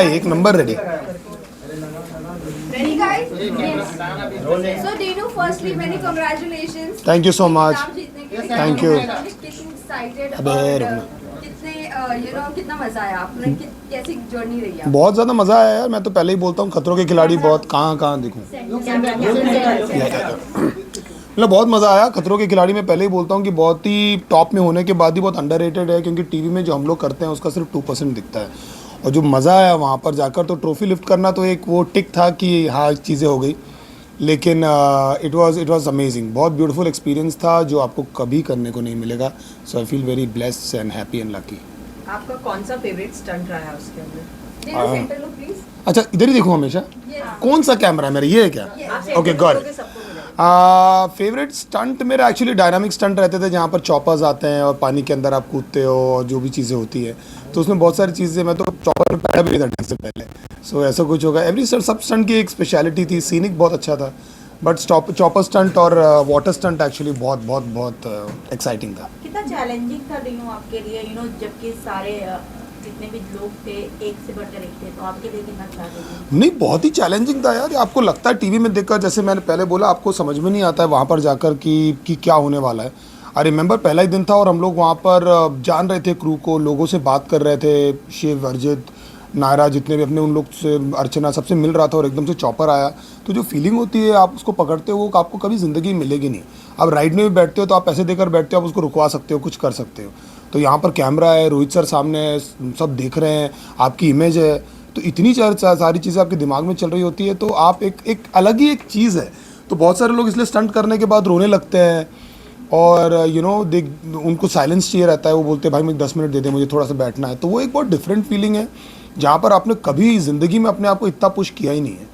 एक number ready. Ready, guys? Yes. So, Dinu, firstly, many congratulations. Thank you so much. नाम जीतने के लिए. Thank you. कितनी excited अबे और रुकना. कितने कितना मजा आया आपने कैसी जर्नी रही है? बहुत ज़्यादा मज़ा आया यार. मैं तो पहले ही बोलता हूँ खतरों के खिलाड़ी बहुत कहाँ कहाँ दिखूँ. मतलब बहुत मज़ा आया. खतरों के खिलाड़ी में पहले ही बोलता हूँ कि बहुत ही टॉप में होने के बाद ही बहुत अंडररेटेड है, क्योंकि टीवी में जो हम लोग करते हैं उसका सिर्फ 2% दिखता है. और जो मज़ा आया वहाँ पर जाकर, तो ट्रॉफी लिफ्ट करना तो एक वो टिक था कि हाँ चीज़ें हो गई, लेकिन इट वाज अमेजिंग. बहुत ब्यूटीफुल एक्सपीरियंस था जो आपको कभी करने को नहीं मिलेगा. So I feel very blessed and happy and lucky. आपका कौन सा फेवरेट स्टंट रहा है उसके अंदर? Dinu, center look, please. अच्छा इधर ही देखो हमेशा. Yes. कौन सा कैमरा है मेरा, ये है क्या? Okay God. फेवरेट स्टंट मेरा एक्चुअली डायनामिक स्टंट रहते थे, जहाँ पर चॉपर्स आते हैं और पानी के अंदर आप कूदते हो और जो भी चीज़ें होती है, तो उसमें बहुत सारी चीज़ें. मैं तो चॉपर में बैठा भी नहीं था ढंग से पहले. सो ऐसा कुछ होगा. एवरी सब स्टंट की एक स्पेशलिटी थी. सीनिक बहुत अच्छा था, बट चॉपर स्टंट और वाटर स्टंट एक्चुअली बहुत बहुत बहुत एक्साइटिंग था. कितना चैलेंजिंग था डीनू आपके लिए, जबकि सारे जितने भी लोग थे एक से बढ़कर एक थे, तो आपके लिए कितना चैलेंजिंग? नहीं, बहुत ही चैलेंजिंग था यार. आपको लगता है टीवी में देखकर, जैसे मैंने पहले बोला, आपको समझ में नहीं आता है वहाँ पर जाकर कि क्या होने वाला है. आई रिमेंबर पहला ही दिन था और हम लोग वहाँ पर जान रहे थे क्रू को, लोगों से बात कर रहे थे, शिव, अर्जित, नायरा, जितने भी अपने उन लोग से, अर्चना, सबसे मिल रहा था. और एकदम से चॉपर आया, तो जो फीलिंग होती है आप उसको पकड़ते हो, वो आपको कभी ज़िंदगी में मिलेगी नहीं. आप राइड में भी बैठते हो तो आप पैसे देकर बैठते हो, आप उसको रुकवा सकते हो, कुछ कर सकते हो. तो यहाँ पर कैमरा है, रोहित सर सामने है, सब देख रहे हैं, आपकी इमेज है, तो इतनी सारी चीज़ें आपके दिमाग में चल रही होती है, तो आप एक अलग ही एक चीज़ है. तो बहुत सारे लोग इसलिए स्टंट करने के बाद रोने लगते हैं और देख उनको साइलेंस चाहिए रहता है. वो बोलते हैं भाई मुझे 10 मिनट दे दे, मुझे थोड़ा सा बैठना है. तो वो एक बहुत डिफरेंट फीलिंग है, जहाँ पर आपने कभी ज़िंदगी में अपने आप को इतना पुश किया ही नहीं है.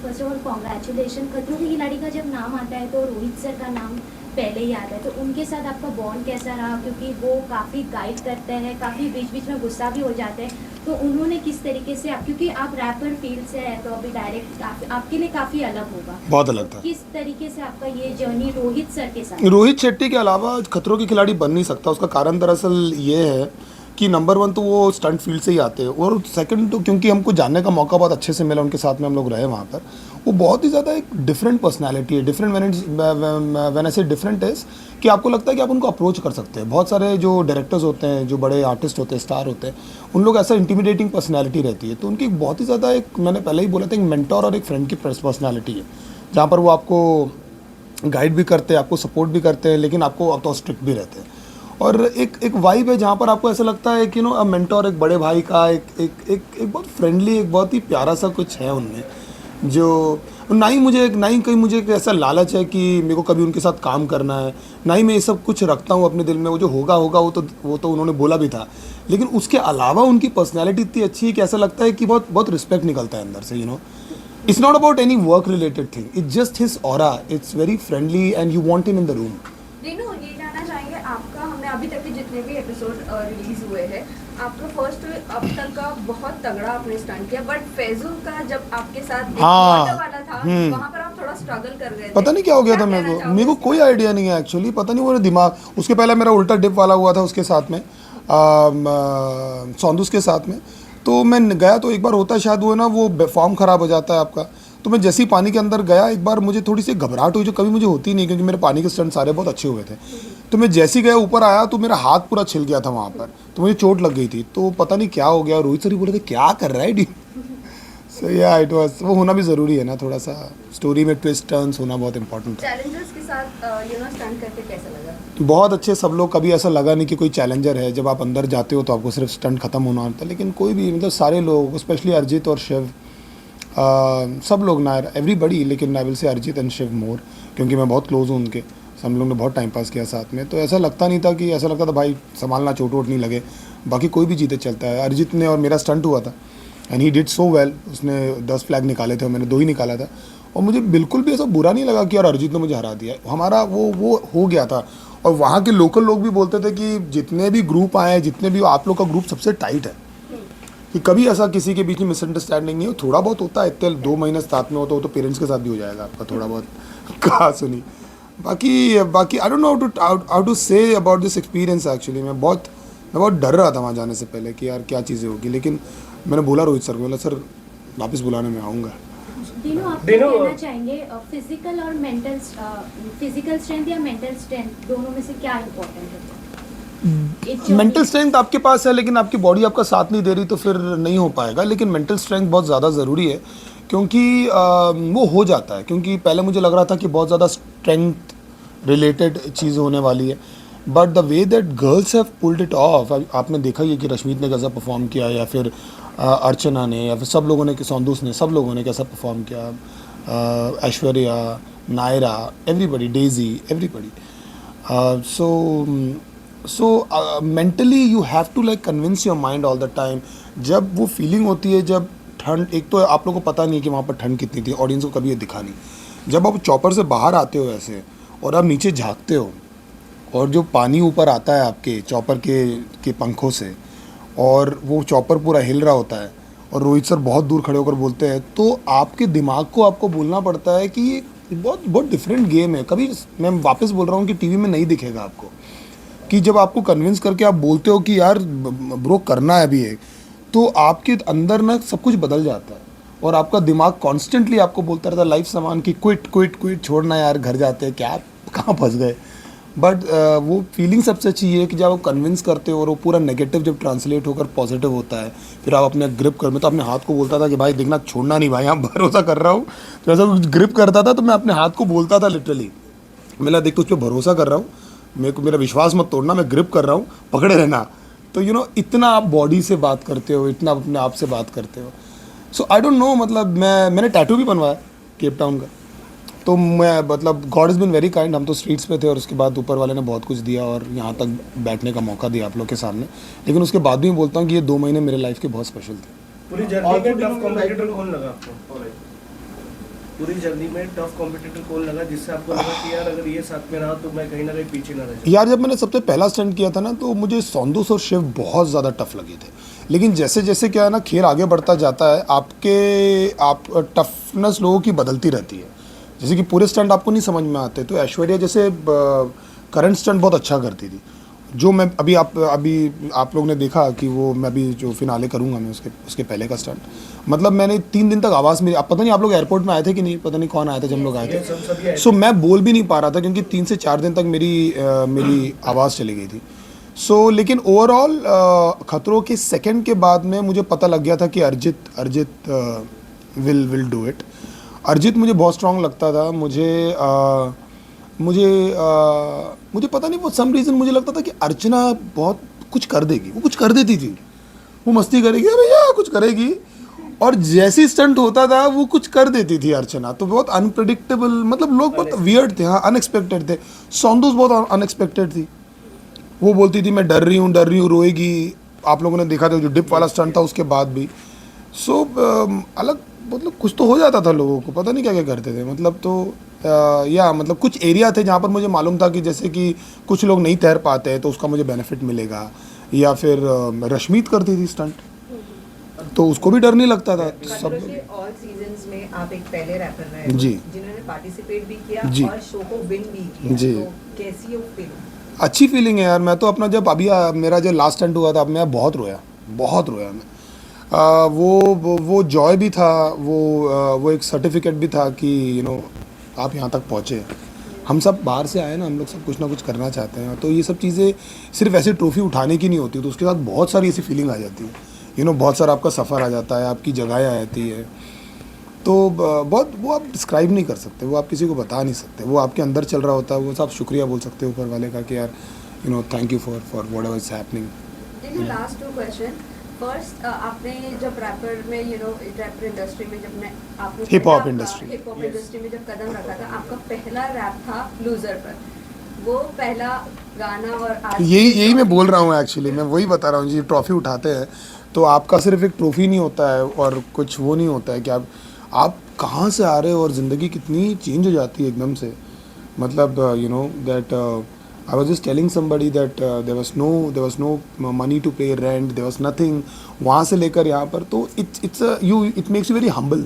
First of all congratulation. खतरों के खिलाड़ी का जब नाम आता है तो रोहित सर का नाम पहले ही आता है. तो उनके साथ आपका बॉन्ड कैसा रहा, क्योंकि वो काफ़ी गाइड करते हैं, काफ़ी बीच बीच में गुस्सा भी हो जाते हैं, तो उन्होंने किस तरीके से क्योंकि आप रैपर फील्ड से है तो अभी डायरेक्ट आपके लिए काफ़ी अलग होगा, बहुत अलग था. किस तरीके से आपका ये जर्नी रोहित सर के साथ? रोहित शेट्टी के अलावा खतरों के खिलाड़ी बन नहीं सकता. उसका कारण दरअसल ये है कि नंबर 1 तो वो स्टंट फील्ड से ही आते हैं, और सेकंड तो क्योंकि हमको जानने का मौका बहुत अच्छे से मिला, उनके साथ में हम लोग रहे वहाँ पर. वो बहुत ही ज़्यादा एक डिफरेंट पर्सनालिटी है. डिफरेंट व्हेन आई से डिफरेंट इज कि आपको लगता है कि आप उनको अप्रोच कर सकते हैं. बहुत सारे जो डायरेक्टर्स होते हैं, जो बड़े आर्टिस्ट होते हैं, स्टार होते हैं, उन लोग ऐसा इंटिमिडेटिंग पर्सनैलिटी रहती है. तो उनकी बहुत ही ज़्यादा एक, मैंने पहले ही बोला था, एक मेंटोर और एक फ्रेंड की पर्सनैलिटी है, जहाँ पर वो आपको गाइड भी करते हैं, आपको सपोर्ट भी करते हैं, लेकिन आपको तो स्ट्रिक्ट भी रहते हैं. और एक वाइब है जहाँ पर आपको ऐसा लगता है कि मेंटोर, एक बड़े भाई का एक बहुत फ्रेंडली, एक बहुत ही प्यारा सा कुछ है उनमें. जो ना ही कहीं मुझे एक ऐसा लालच है कि मेरे को कभी उनके साथ काम करना है, ना ही मैं ये सब कुछ रखता हूँ अपने दिल में. वो जो होगा वो तो उन्होंने बोला भी था, लेकिन उसके अलावा उनकी पर्सनैलिटी इतनी अच्छी है कि ऐसा लगता है कि बहुत बहुत रिस्पेक्ट निकलता है अंदर से. It's not about any work related thing, it's just his aura. It's very friendly and you want him in the room. Dinu, ये जानना चाहेंगे आपका, हमने अभी तक के जितने भी एपिसोड रिलीज हुए हैं, आपका फर्स्ट अब तक का बहुत तगड़ा आपने स्टंट किया, बट फैजू का जब आपके साथ एक हाँ, वाटर वाला था, वहाँ पर आप थोड़ा स्ट्रगल कर रहे थे. पता नहीं क्या हो गया था कहना मेरे चाहोगे को इसके कोई बारे में? आइडिया नहीं है एक्चुअली. पता नहीं वो दिमाग, उसके पहले मेरा उल्टा डिप वाला हुआ था उसके साथ में, सौंदूस के साथ में. तो मैं गया तो एक बार होता है शायद वो फॉर्म ख़राब हो जाता है आपका. तो मैं जैसे ही पानी के अंदर गया, एक बार मुझे थोड़ी सी घबराहट हुई, जो कभी मुझे होती नहीं, क्योंकि मेरे पानी के स्टंट सारे बहुत अच्छे हुए थे. तो मैं जैसे ही गया ऊपर आया तो मेरा हाथ पूरा छिल गया था वहाँ पर, तो मुझे चोट लग गई थी. तो पता नहीं क्या हो गया. रोहित सर ही बोले थे क्या कर रहा है डी. सो या इट वाज, वो होना भी ज़रूरी है ना, थोड़ा सा स्टोरी में ट्विस्ट टर्न्स होना बहुत इंपॉर्टेंट है. चैलेंजर्स के साथ स्टंट करके कैसा लगा? बहुत अच्छे सब लोग. कभी ऐसा लगा नहीं कि कोई चैलेंजर है. जब आप अंदर जाते हो तो आपको सिर्फ स्टंट खत्म होना होता है, लेकिन कोई भी, मतलब सारे लोग, स्पेशली अर्जित और शिव, सब लोग, ना एवरीबडी, लेकिन आई विल से अर्जित एंड शिव मोर, क्योंकि मैं बहुत क्लोज हूँ उनके. हम लोग ने बहुत टाइम पास किया साथ में, तो ऐसा लगता नहीं था कि, ऐसा लगता था भाई संभालना, चोट वोट नहीं लगे. बाकी कोई भी जीते चलता है. अर्जित ने और मेरा स्टंट हुआ था and he did so well. उसने 10 फ्लैग निकाले थे और मैंने 2 ही निकाला था, और मुझे बिल्कुल भी ऐसा बुरा नहीं लगा कि यार अर्जित ने मुझे हरा दिया. हमारा वो हो गया था. और वहाँ के लोकल लोग भी बोलते थे कि जितने भी ग्रुप आए, जितने भी, आप लोग का ग्रुप सबसे टाइट है, कि कभी ऐसा किसी के बीच में मिसअंडरस्टैंडिंग नहीं हो. थोड़ा बहुत होता है, इतने 2 महीने साथ में होता हो तो पेरेंट्स के साथ भी हो जाएगा आपका थोड़ा बहुत. कहा सुनी. बाकी I don't know how to say about this experience. Actually मैं बहुत मैं बहुत डर रहा था वहाँ जाने से पहले कि यार क्या चीज़ें होगी, लेकिन मैंने बोला रोहित सर को, बोला सर वापस बुलाने में आऊँगा। दिनों आप दिनों- क्या कहना चाहेंगे, फिजिकल और मेंटल, फिजिकल स्ट्रेंथ या मेंटल स्ट्रेंथ, दोनों में से क्या इम्पोर्टेंट है? मेंटल स्ट्रेंथ आपके पास है लेकिन आपकी बॉडी आपका साथ नहीं दे रही तो फिर नहीं हो पाएगा, लेकिन मेंटल स्ट्रेंथ बहुत ज़्यादा ज़रूरी है क्योंकि वो हो जाता है। क्योंकि पहले मुझे लग रहा था कि बहुत ज़्यादा स्ट्रेंथ रिलेटेड चीज़ होने वाली है, but the way that girls have pulled it of, आपने देखा ही है कि रश्मित ने कैसा परफॉर्म किया, या फिर अर्चना ने, या फिर सब लोगों ने, कि सौंदूस ने, सब लोगों ने कैसा परफॉर्म किया, Aishwarya, Naira, everybody, Daisy, everybody. So mentally you have to like convince your mind all the time. जब वो फीलिंग होती है, जब ठंड, एक तो आप लोगों को पता नहीं है कि वहाँ पर ठंड कितनी थी, ऑडियंस को कभी ये दिखा नहीं। जब आप चॉपर से बाहर आते हो ऐसे और आप नीचे झाँकते हो और जो पानी ऊपर आता है आपके चॉपर के पंखों से, और वो चॉपर पूरा हिल रहा होता है और रोहित सर बहुत दूर खड़े होकर बोलते हैं, तो आपके दिमाग को आपको बोलना पड़ता है कि ये बहुत बहुत डिफरेंट गेम है। कभी, मैं वापस बोल रहा हूँ कि टीवी में नहीं दिखेगा आपको, कि जब आपको कन्विंस करके आप बोलते हो कि यार ब्रो करना है अभी ये, तो आपके अंदर ना सब कुछ बदल जाता है और आपका दिमाग कॉन्स्टेंटली आपको बोलता रहता है लाइफ सामान की क्विट क्विट क्विट, छोड़ना यार, घर जाते हैं, क्या कहाँ फंस गए। बट वो फीलिंग सबसे अच्छी ये है कि जब आप कन्विंस करते हो और वो पूरा नेगेटिव जब ट्रांसलेट होकर पॉजिटिव होता है, फिर आप अपने ग्रिप कर, मैं तो अपने हाथ को बोलता था कि भाई देखना, छोड़ना नहीं भाई, यहाँ भरोसा कर रहा हूँ। तो ऐसा ग्रिप करता था तो मैं अपने हाथ को बोलता था लिटरली, मेरा देख तो उस पर भरोसा कर रहा हूँ, मेरे को मेरा विश्वास मत तोड़ना, मैं ग्रिप कर रहा हूँ, पकड़े रहना। तो यू नो इतना आप बॉडी से बात करते हो, इतना अपने आप से बात करते हो। सो आई डोंट नो, मतलब मैंने टैटू भी बनवाया केप टाउन का, तो मैं मतलब God is been very kind. हम तो स्ट्रीट्स पे थे और उसके बाद ऊपर वाले ने बहुत कुछ दिया और यहाँ तक बैठने का मौका दिया आप लोग के सामने, लेकिन उसके बाद भी मैं बोलता हूँ कि ये 2 महीने मेरे लाइफ के बहुत स्पेशल थे। पूरी जर्नी में टफ कॉम्पिटिटर कौन लगा आपको? पूरी जर्नी में टफ कॉम्पिटिटर कौन लगा जिससे आपको लगा कि यार अगर ये साथ में रहा तो मैं कहीं ना कहीं पीछे ना रह जाऊं? यार जब मैंने सबसे पहला स्टंट किया था ना, तो मुझे सौंदूस और शिव बहुत ज़्यादा टफ लगे थे, लेकिन जैसे जैसे क्या है ना, खेल आगे बढ़ता जाता है, आप टफनेस लोगों की बदलती रहती है। जैसे कि पूरे स्टंट आपको नहीं समझ में आते, तो ऐश्वर्या जैसे करंट स्टंट बहुत अच्छा करती थी, जो मैं अभी आप लोग ने देखा कि वो मैं अभी जो फिनाले करूँगा मैं उसके पहले का स्टंट, मतलब मैंने 3 दिन तक आवाज़ मेरी, अब पता नहीं आप लोग एयरपोर्ट में आए थे कि नहीं, पता नहीं कौन आया था जब हम लोग आए थे। सो मैं बोल भी नहीं पा रहा था क्योंकि 3 से 4 दिन तक मेरी आवाज़ चली गई थी। सो लेकिन ओवरऑल खतरों के सेकंड के बाद में मुझे पता लग गया था कि अर्जित विल डू इट। अर्जित मुझे बहुत स्ट्रांग लगता था, मुझे पता नहीं, वो सम रीज़न मुझे लगता था कि अर्चना बहुत कुछ कर देगी, वो कुछ कर देती थी, वो मस्ती करेगी, भैया कुछ करेगी, और जैसे स्टंट होता था वो कुछ कर देती थी अर्चना। तो बहुत अनप्रेडिक्टेबल, मतलब लोग बहुत वियर्ड थे, हाँ अनएक्सपेक्टेड थे। सौंदूस बहुत अनएक्सपेक्टेड थी, वो बोलती थी मैं डर रही हूँ रोएगी। आप लोगों ने देखा था जो डिप वाला स्टंट था उसके बाद भी। सो अलग, मतलब कुछ तो हो जाता था लोगों को, पता नहीं क्या क्या करते थे, मतलब तो या मतलब कुछ एरिया थे जहाँ पर मुझे मालूम था कि जैसे कि कुछ लोग नहीं तैर पाते हैं तो उसका मुझे बेनिफिट मिलेगा, या फिर रश्मित करती थी स्टंट तो उसको भी डर नहीं लगता था। सब ऑल सीजन्स में आप एक पहले रैपर रहे जी, जिन्होंने पार्टिसिपेट भी किया जी, और शो को विन भी किया, जी। तो कैसी है वो फीलिंग? अच्छी फीलिंग है यार। मैं तो अपना जब अभी मेरा जो लास्ट स्टंट हुआ था, अब मैं बहुत रोया मैं। वो जॉय भी था, वो एक सर्टिफिकेट भी था कि यू नो आप यहाँ तक पहुँचे। हम सब बाहर से आए ना, हम लोग सब कुछ ना कुछ करना चाहते हैं, तो ये सब चीज़ें सिर्फ ऐसे ट्रॉफी उठाने की नहीं होती, तो उसके साथ बहुत सारी ऐसी फीलिंग आ जाती है, यू नो बहुत सारा आपका सफ़र आ जाता है, आपकी जगह आ जाती है, तो बहुत वो आप डिस्क्राइब नहीं कर सकते, वो आप किसी को बता नहीं सकते, वो आपके अंदर चल रहा होता है, वो सब शुक्रिया बोल सकते हो ऊपर वाले का कि यार you know thank you for whatever is happening. Last 2 question. First, आपने जब रैपर में यू नो रैपर इंडस्ट्री में जब आपने hip hop hip industry hop industry में जब कदम रखा था, आपका पहला रैप था लूजर पर, वो पहला गाना, और आज यही मैं बोल रहा हूँ एक्चुअली, मैं वही बता रहा हूँ जी। ट्रॉफी उठाते हैं तो आपका सिर्फ एक ट्रॉफी नहीं होता है और कुछ वो नहीं होता है कि आप कहाँ से आ रहे हो और ज़िंदगी कितनी चेंज हो जाती है एकदम से। मतलब you know that I was just telling somebody that there was no money to pay rent, there was nothing, वहाँ से लेकर यहाँ पर, तो it makes you very humble,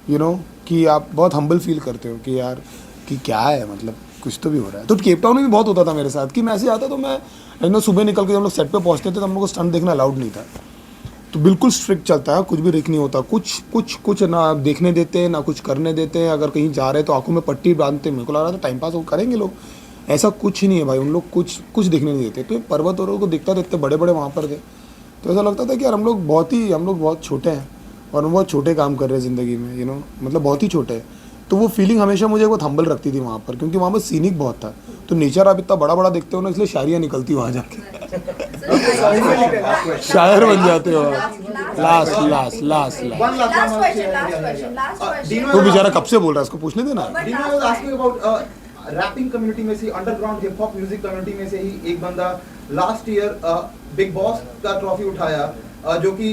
you know कि आप बहुत हम्बल फील करते हो कि यार कि क्या है, मतलब कुछ तो भी हो रहा है। तो केप टाउन में भी बहुत होता था मेरे साथ कि मैं ऐसे आता तो मैं सुबह निकल के हम लोग सेट पे पहुंचते थे तो हम लोग को स्टंट देखना अलाउड नहीं था। तो बिल्कुल स्ट्रिक्ट चलता है, कुछ भी रिक नहीं होता, कुछ ना देखने देते ना कुछ करने देते हैं। अगर कहीं जा रहे तो आंखों में पट्टी बांधते, मेरे को लग रहा था टाइम पास वो करेंगे लोग, ऐसा कुछ नहीं है भाई। उन लोग कुछ दिखने नहीं देते। तो पर्वत और को दिखता देखते बड़े बड़े वहाँ पर थे, तो ऐसा लगता था कि यार हम लोग बहुत छोटे हैं और हम बहुत छोटे काम कर रहे हैं ज़िंदगी में, मतलब बहुत ही छोटे हैं। तो वो फीलिंग हमेशा मुझे बहुत हम्बल रखती थी वहाँ पर, क्योंकि वहाँ पर सीनिक बहुत था। तो नेचर आप इतना बड़ा बड़ा देखते हो ना, इसलिए शायरियाँ निकलती वहाँ जाके, शायर बन जाते हो। लास्ट तो बेचारा कब से बोल रहा है, उसको पूछने देना। Dino, I was asking about rapping community में से, underground hip hop music community में से ही एक बंदा लास्ट ईयर बिग बॉस का ट्रॉफी उठाया, जो कि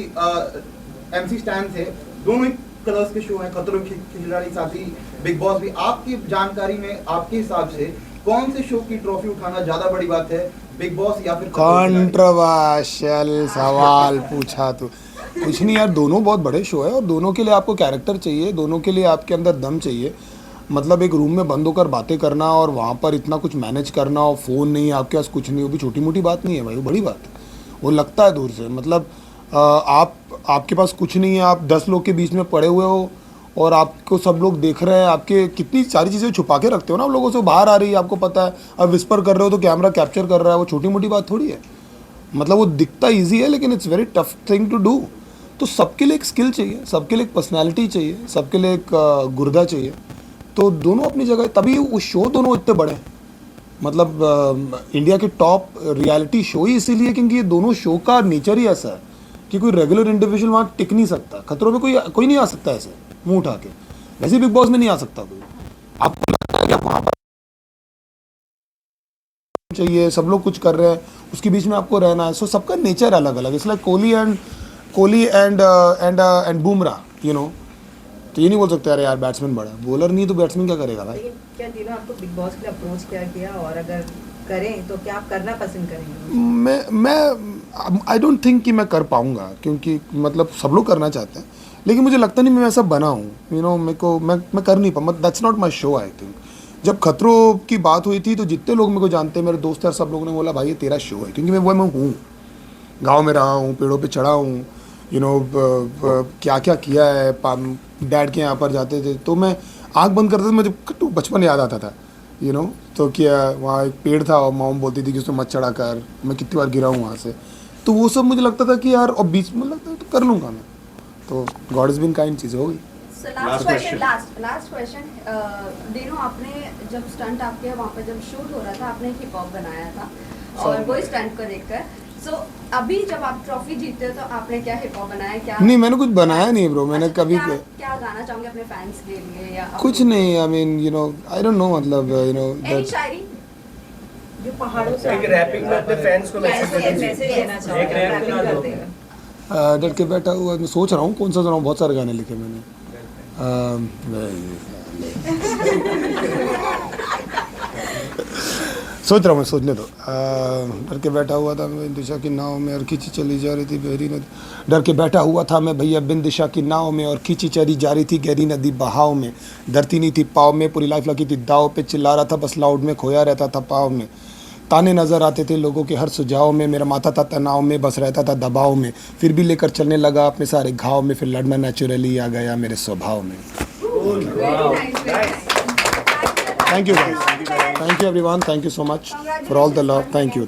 MC स्टैन थे। दोनों ही कलर्स के शो हैं, खतरों की खिलाड़ी साथ ही बिग बॉस भी। आपकी जानकारी में, आपके हिसाब से कौन से शो की ट्रॉफी उठाना ज्यादा बड़ी बात है, बिग बॉस या फिर कंट्रोवर्शियल सवाल पूछा तो कुछ नहीं यार, दोनों बहुत बड़े शो है और दोनों के लिए आपको कैरेक्टर चाहिए, दोनों के लिए आपके अंदर दम चाहिए। मतलब एक रूम में बंद होकर बातें करना और वहाँ पर इतना कुछ मैनेज करना और फ़ोन नहीं, आपके पास कुछ नहीं, वो भी छोटी मोटी बात नहीं है भाई, वो बड़ी बात है। वो लगता है दूर से, मतलब आपके पास कुछ नहीं है, आप 10 लोग के बीच में पड़े हुए हो और आपको सब लोग देख रहे हैं, आपके कितनी सारी चीज़ें छुपा के रखते हो ना आप लोगों से, बाहर आ रही है आपको पता है। अब विस्पर कर रहे हो तो कैमरा कैप्चर कर रहा है, वो छोटी मोटी बात थोड़ी है। मतलब वो दिखता ईजी है लेकिन it's very tough thing to do. तो सबके लिए एक स्किल चाहिए, सबके लिए एक पर्सनैलिटी चाहिए, सबके लिए एक गुर्दा चाहिए। तो दोनों अपनी जगह, तभी वो शो दोनों इतने बड़े हैं। मतलब इंडिया के टॉप रियलिटी शो ही इसीलिए क्योंकि ये दोनों शो का नेचर ही ऐसा है कि कोई रेगुलर इंडिविजुअल वहाँ टिक नहीं सकता। खतरों में कोई नहीं आ सकता ऐसे मुंह उठा के, वैसे बिग बॉस में नहीं आ सकता कोई। आपको लगता है कि आप वहाँ पर चाहिए, सब लोग कुछ कर रहे हैं, उसके बीच में आपको रहना है। सो सबका नेचर अलग अलग, इसलिए कोहली एंड बुमराह, तो ये नहीं बोल सकते यार बैट्समैन बड़ा, बॉलर नहीं तो बैट्समैन क्या करेगा भाई। लेकिन क्या तीनों आपको बिग बॉस के लिए अप्रोच किया और अगर करें तो क्या आप करना पसंद करेंगे? मैं आई डोंट थिंक कि मैं कर पाऊंगा, क्योंकि मतलब सब लोग करना चाहते हैं लेकिन मुझे लगता नहीं मैं ऐसा बना हूँ। मेरे को मैं कर नहीं पाऊँ, that's not my show. I think जब खतरों की बात हुई थी तो जितने लोग मेरे को जानते हैं, मेरे दोस्त यार, सब लोगों ने बोला भाई ये तेरा शो है, क्योंकि मैं हूँ, गाँव में रहा हूँ, पेड़ों पर चढ़ा हूँ, क्या क्या किया है। डैड के यहाँ पर जाते थे तो मैं आँख बंद करता था, मुझे बचपन याद आता था, तो क्या वहाँ एक पेड़ था और मॉम बोलती थी कि उसमें मत चढ़ा कर, मैं कितनी बार गिरा हूँ वहाँ से। तो वो सब मुझे लगता था कि यार, और बीच में लगता है तो कर लूँगा मैं। तो गॉड इज़ बीन काइंड, चीज़ें हो गई। लास्ट क्वेश्चन डीनो, आपने जब स्टंट आपके वहाँ पर जब शूट हो रहा था, आपने हिप हॉप बनाया था और वो स्टंट को देखकर, सो अभी जब आप ट्रॉफी जीतते हो तो आपने क्या हिप हॉप बनाया? क्या नहीं, मैंने कुछ बनाया नहीं ब्रो, मैंने कभी क्या गाना चाहोगे अपने फैंस के लिए या कुछ नहीं। I mean I don't no, मतलब एनी शायरी जो पहाड़ों से एक रैपिंग में अपने फैंस को मैसेज देना चाहते एक रैप बना दो। डर के बैठा हुआ, मैं सोच रहा हूँ कौन सा सुनाऊँ, बहुत सारे गाने लिखे मैंने। सोच रहा हूँ मैं, सोचने दो। डर के बैठा हुआ था मैं दिशा की नाव में और खींची चली जा रही थी गहरी नदी। डर के बैठा हुआ था मैं भैया बिन दिशा की नाव में और खींची चली जा रही थी गहरी नदी बहाव में। धरती नहीं थी पाव में, पूरी लाइफ लगी थी दाव पे, चिल्ला रहा था बस लाउड में, खोया रहता था पाव में। ताने नज़र आते थे लोगों के हर सुझाव में, मेरा माथा था तनाव में, बस रहता था दबाव में। फिर भी लेकर चलने लगा अपने सारे घाव में, फिर लड़ना नेचुरली आ गया मेरे स्वभाव में। Thank you guys. Thank you everyone. Thank you so much for all the love. Thank you.